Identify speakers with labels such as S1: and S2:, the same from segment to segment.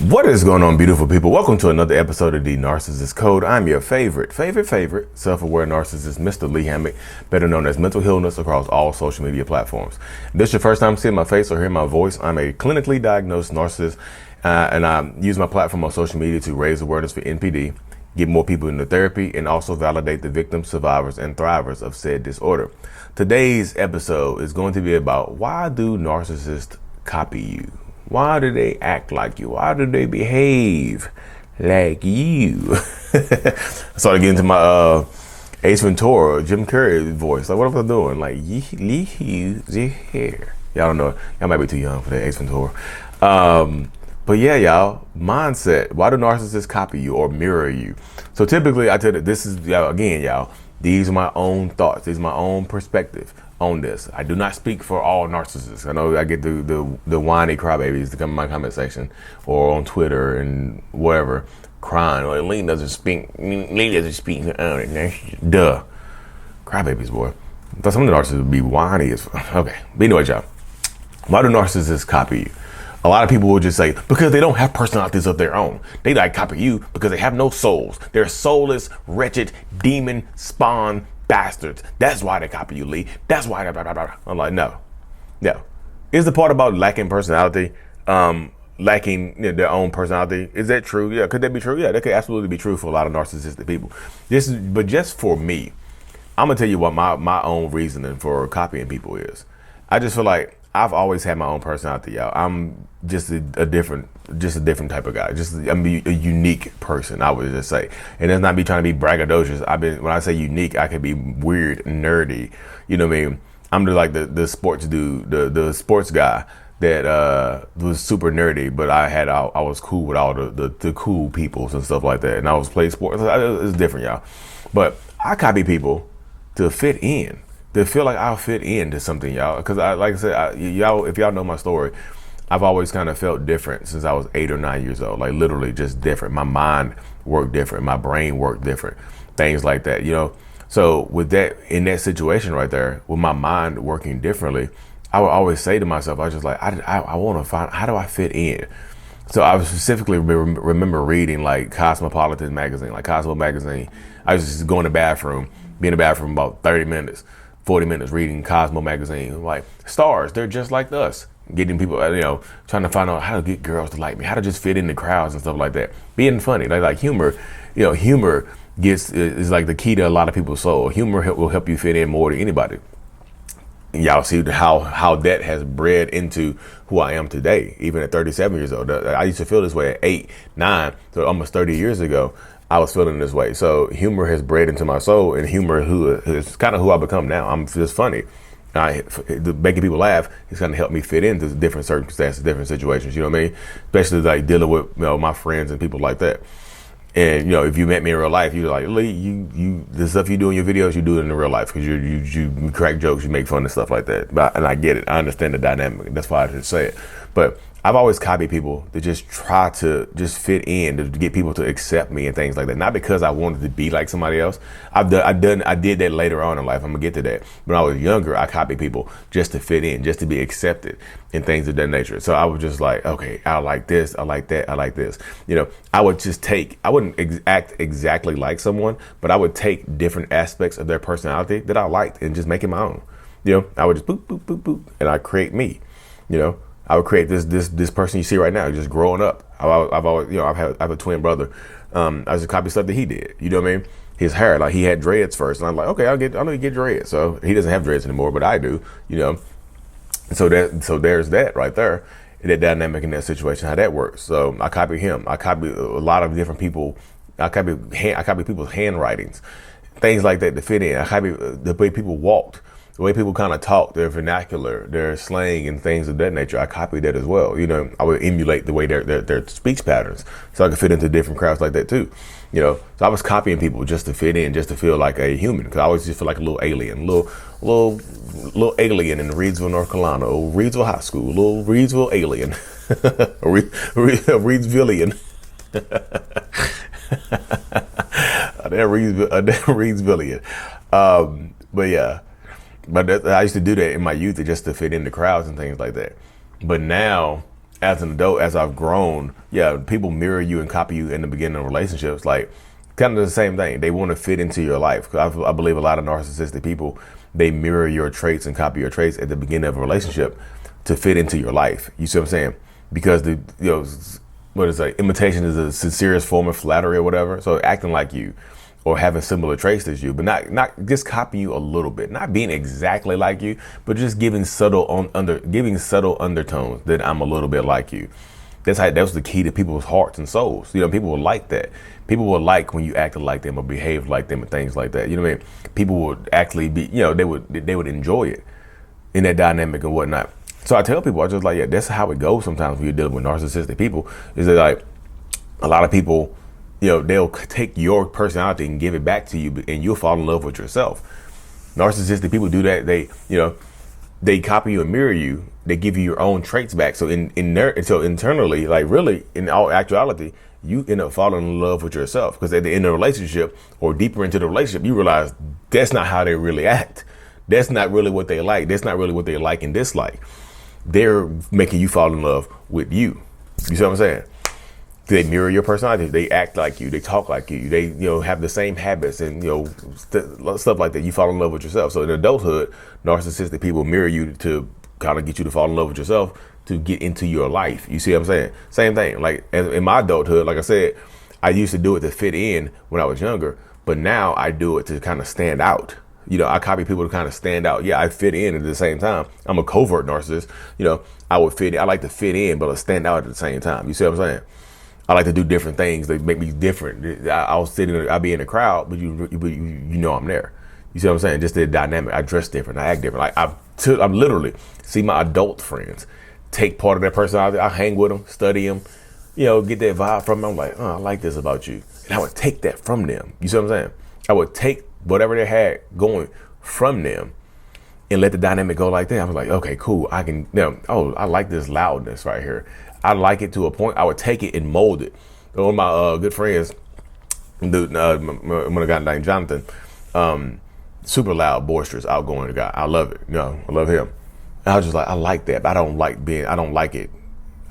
S1: What is going on, beautiful people? Welcome to another episode of the Narcissists Code. I'm your favorite self-aware narcissist, Mr. Lee Hammock, better known as Mental Healness across all social media platforms. If this is your first time seeing my face or hearing my voice, I'm a clinically diagnosed narcissist, and I use my platform on social media to raise awareness for NPD, get more people into therapy, and also validate the victims, survivors, and thrivers of said disorder. Today's episode is going to be about why do narcissists copy you? Why do they act like you? Why do they behave like you? I started getting into my Ace Ventura, Jim Carrey voice. Like, what am I doing? Like, here. Y'all don't know. Y'all might be too young for that, Ace Ventura. But yeah, y'all, mindset. Why do narcissists copy you or mirror you? So typically, I tell you, this is, y'all, these are my own thoughts. These are my own perspective on this. I do not speak for all narcissists. I know I get the whiny crybabies to come in my comment section or on Twitter and whatever, crying. Like, Lee doesn't speak. Duh. Crybabies, boy. I thought some of the narcissists would be whiny as fuck. Okay. But anyway, y'all, why do narcissists copy you? A lot of people will just say, because they don't have personalities of their own. They like copy you because they have no souls. They're soulless, wretched, demon spawn bastards. That's why they copy you, Lee. That's why. Blah, blah, blah. I'm like, no. Is the part about lacking personality, lacking their own personality? Is that true? Yeah. Could that be true? Yeah, that could absolutely be true for a lot of narcissistic people. But just for me, I'm gonna tell you what my own reasoning for copying people is. I just feel like I've always had my own personality, y'all. I'm just a different type of guy. I'm a unique person, I would just say. And that's not me trying to be braggadocious. When I say unique, I could be weird, nerdy. You know what I mean? I'm the sports dude, the sports guy that was super nerdy, but I was cool with all the cool peoples and stuff like that. And I was playing sports. It's different, y'all. But I copy people to fit in. To feel like I'll fit into something, y'all. Because like I said, y'all, if y'all know my story, I've always kind of felt different since I was 8 or 9 years old. Like literally just different. My mind worked different. My brain worked different. Things like that, So with that, in that situation right there, with my mind working differently, I would always say to myself, I was just like, I want to find, how do I fit in? So I was specifically remember reading like Cosmopolitan magazine, like Cosmo magazine. I was just going to the bathroom, be in the bathroom about 30 minutes. 40 minutes reading Cosmo magazine, like stars, they're just like us. Getting people, trying to find out how to get girls to like me, how to just fit in the crowds and stuff like that. Being funny, like humor, humor is like the key to a lot of people's soul. Humor will help you fit in more than anybody. And y'all see how that has bred into who I am today, even at 37 years old. I used to feel this way at 8, 9, so almost 30 years ago. I was feeling this way. So humor has bred into my soul, and humor is kind of who I become now. I'm just funny. Making people laugh is going to help me fit into different circumstances, different situations. You know what I mean? Especially like dealing with my friends and people like that. And if you met me in real life, you're like, Lee, you the stuff you do in your videos, you do it in real life because you crack jokes, you make fun of stuff like that. And I get it. I understand the dynamic. That's why I just say it. But I've always copied people to just try to just fit in, to get people to accept me and things like that. Not because I wanted to be like somebody else. I did that later on in life. I'm gonna get to that. When I was younger, I copied people just to fit in, just to be accepted and things of that nature. So I was just like, okay, I like this, I like that, I like this. I wouldn't act exactly like someone, but I would take different aspects of their personality that I liked and just make it my own. I would just boop, boop, boop, boop, and I create me, I would create this person you see right now, just growing up. I've always, I have a twin brother. I just copy stuff that he did. You know what I mean? His hair, like he had dreads first, and I'm like, okay, I'm gonna get dreads. So he doesn't have dreads anymore, but I do. So there's that right there, that dynamic in that situation, how that works. So I copy him. I copy a lot of different people. I copy people's handwritings, things like that to fit in. I copy the way people walked. The way people kind of talk, their vernacular, their slang and things of that nature, I copied that as well. I would emulate the way their speech patterns so I could fit into different crowds like that too. So I was copying people just to fit in, just to feel like a human, because I always just feel like a little alien, little alien in Reedsville, North Carolina, or Reedsville High School, little Reedsville alien, Reedsvillian. Reedsvillian. But yeah. But I used to do that in my youth just to fit into crowds and things like that. But now, as an adult, as I've grown, yeah, people mirror you and copy you in the beginning of relationships. Like, kind of the same thing. They want to fit into your life. 'Cause I believe a lot of narcissistic people, they mirror your traits and copy your traits at the beginning of a relationship to fit into your life. You see what I'm saying? Because what is it? Imitation is the sincerest form of flattery or whatever. So acting like you, or having similar traits as you, but not just copy you a little bit, not being exactly like you, but just giving subtle undertones that I'm a little bit like you. That was the key to people's hearts and souls. People will like that. People will like when you acted like them or behaved like them and things like that. You know what I mean? People would actually be, they would enjoy it in that dynamic and whatnot. So I tell people, I just like, yeah, that's how it goes sometimes when you're dealing with narcissistic people. Is that like a lot of people, they'll take your personality and give it back to you, and you'll fall in love with yourself. Narcissistic people do that. They copy you and mirror you. They give you your own traits back. So so internally, like really, in all actuality, you end up falling in love with yourself, because at the end of the relationship or deeper into the relationship, you realize that's not how they really act. That's not really what they like. That's not really what they like and dislike. They're making you fall in love with you. You see what I'm saying? They mirror your personality. They act like you. They talk like you. They, have the same habits and, stuff like that. You fall in love with yourself. So in adulthood, narcissistic people mirror you to kind of get you to fall in love with yourself, to get into your life. You see what I'm saying? Same thing. Like in my adulthood, like I said, I used to do it to fit in when I was younger, but now I do it to kind of stand out. I copy people to kind of stand out. Yeah, I fit in at the same time. I'm a covert narcissist. I would fit in. I like to fit in, but I stand out at the same time. You see what I'm saying? I like to do different things. They make me different. I'll be in the crowd, but you know I'm there. You see what I'm saying? Just the dynamic. I dress different. I act different. Like I'm literally see my adult friends take part of their personality. I hang with them, study them, get that vibe from them. I'm like, I like this about you. And I would take that from them. You see what I'm saying? I would take whatever they had going from them and let the dynamic go like that. I was like, okay, cool. I can, I like this loudness right here. I like it to a point. I would take it and mold it. One of my good friends, when a guy named Jonathan, super loud, boisterous, outgoing guy. I love it. I love him. And I was just like, I like that, but I don't like it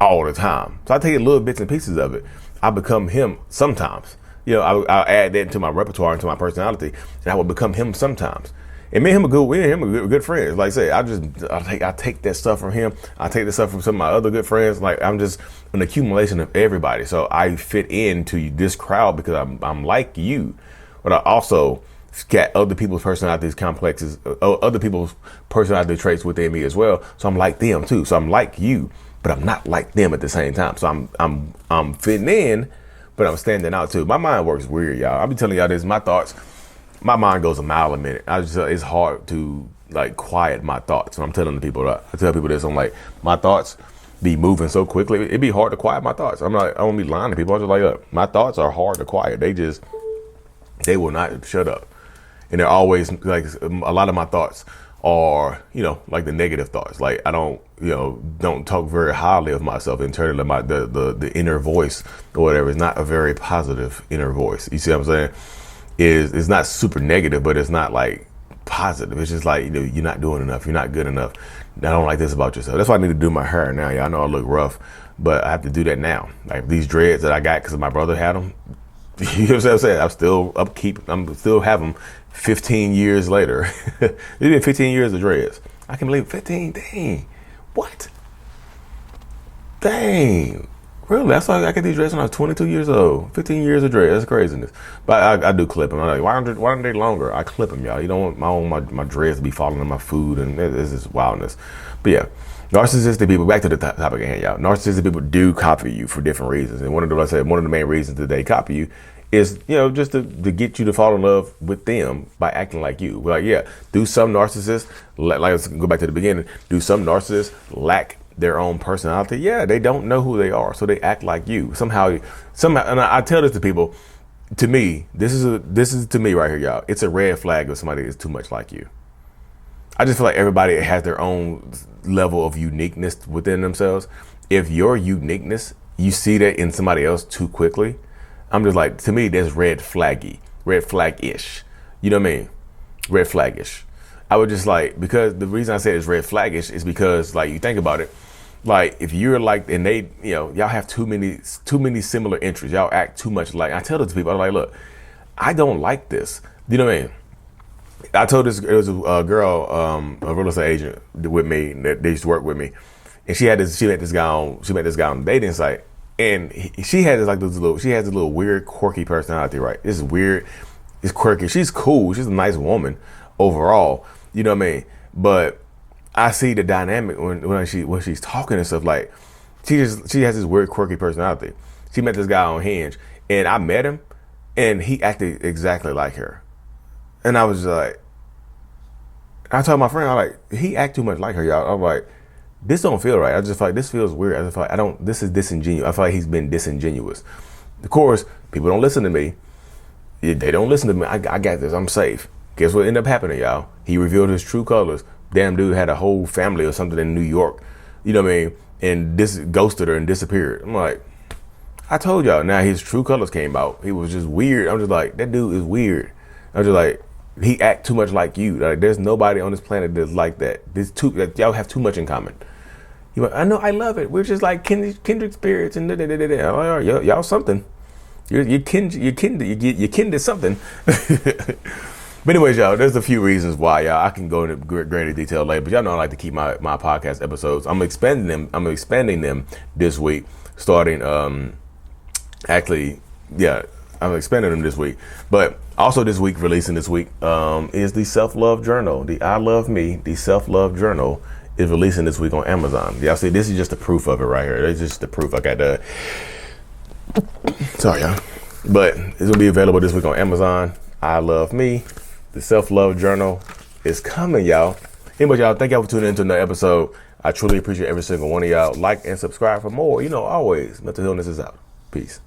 S1: all the time. So I take little bits and pieces of it. I become him sometimes. I'll add that into my repertoire, into my personality, and I will become him sometimes. And me and him are good friends. Like I say, I take that stuff from him. I take that stuff from some of my other good friends. Like I'm just an accumulation of everybody. So I fit into this crowd because I'm like you, but I also got other people's personalities complexes, other people's personality traits within me as well. So I'm like them too. So I'm like you, but I'm not like them at the same time. So I'm fitting in, but I'm standing out too. My mind works weird, y'all. I'll be telling y'all this. My mind goes a mile a minute. It's hard to like quiet my thoughts. And I'm telling the people that I tell people this. I'm like, my thoughts be moving so quickly. It'd be hard to quiet my thoughts. I don't be lying to people. I'm just like, look, my thoughts are hard to quiet. They will not shut up. And they're always like, a lot of my thoughts are, like the negative thoughts. Like I don't talk very highly of myself internally. The inner voice or whatever is not a very positive inner voice. You see what I'm saying? It's not super negative, but it's not like positive. It's just like, you're not doing enough. You're not good enough. I don't like this about yourself. That's why I need to do my hair now. Yeah, I know I look rough, but I have to do that now. Like these dreads that I got because my brother had them. You know what I'm saying? I'm still have them 15 years later. It's been 15 years of dreads. I can believe 15. Dang. What? Dang. Really? That's why I got these dreads when I was 22 years old. 15 years of dreads. That's craziness. But I do clip them. I'm like, why aren't they longer? I clip them, y'all. You don't want my dreads to be falling on my food, and this is wildness. But yeah, narcissistic people. Back to the topic at hand, y'all. Narcissistic people do copy you for different reasons, and one of the main reasons that they copy you is just to get you to fall in love with them by acting like you. Like do some narcissists let's go back to the beginning. Do some narcissists lack their own personality? Yeah, they don't know who they are, so they act like you somehow. And I tell this to people. To me, this is to me right here, y'all. It's a red flag if somebody is too much like you. I just feel like everybody has their own level of uniqueness within themselves. If your uniqueness, you see that in somebody else too quickly, I'm just like, to me, that's red flag-ish. You know what I mean? Red flag-ish. I would just like, because the reason I say it's red flag-ish is because, like, you think about it, Like if you're like, and they, y'all have too many similar interests. Y'all act too much like. I tell this to people, I'm like, look, I don't like this. You know what I mean? I told this, it was a girl, a real estate agent with me that they used to work with me, and she met this guy on the dating site, and she has this little weird, quirky personality, right? It's weird, it's quirky. She's cool. She's a nice woman overall. You know what I mean? But I see the dynamic when she's talking and stuff. Like she has this weird, quirky personality. She met this guy on Hinge, and I met him, and he acted exactly like her. And I was just like, I told my friend, I'm like, he act too much like her, y'all. I'm like, this don't feel right. I just feel like this feels weird. I just feel like this is disingenuous. I feel like he's been disingenuous. Of course, people don't listen to me. They don't listen to me. I got this. I'm safe. Guess what ended up happening, y'all? He revealed his true colors. Damn dude had a whole family or something in New York. You know what I mean? And this ghosted her and disappeared. I'm like, I told y'all. Now his true colors came out. He was just weird. I'm just like, that dude is weird. I'm just like, he act too much like you. Like, there's nobody on this planet that's like that. Y'all have too much in common. He went, I know, I love it. We're just like kindred spirits and y'all something. You're kin to something. But anyways, y'all, there's a few reasons why, y'all. I can go into greater detail later, but y'all know I like to keep my podcast episodes. I'm expanding them this week, starting I'm expanding them this week. But also releasing this week, is the self-love journal. The I Love Me, the self-love journal is releasing this week on Amazon. Y'all see, this is just the proof of it right here. It's just the proof. I got the, sorry, y'all. But it's going to be available this week on Amazon. I Love Me, the self-love journal is coming, y'all. Anyway, y'all, thank y'all for tuning into another episode. I truly appreciate every single one of y'all. Like and subscribe for more. Always, mental illness is out. Peace.